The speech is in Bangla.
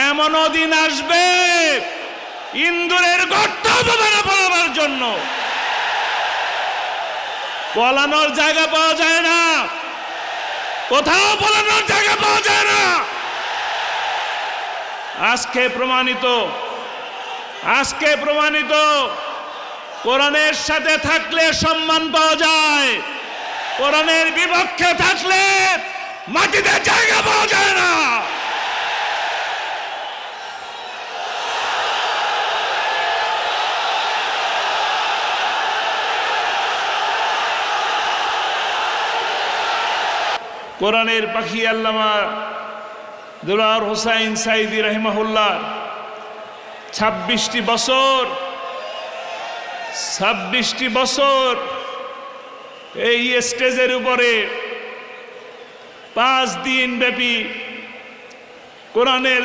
এমনও দিন আসবে ইন্দুরের গর্ত পড়াবার জন্য পলানোর জায়গা পাওয়া যায় না, কোথাও পলানোর জায়গা পাওয়া যায় না। আজকে প্রমাণিত কোরআনের সাথে থাকলে সম্মান পাওয়া যায়, কোরআনের বিপক্ষে থাকলে মাটিতে জায়গা পাওয়া যায় না। কোরআনের পাখি আল্লামা দুলার হোসাইন সাইদি রাহিমাহুল্লাহ 26টি বছর এই স্টেজের উপরে 5 দিন ব্যাপী কোরআনের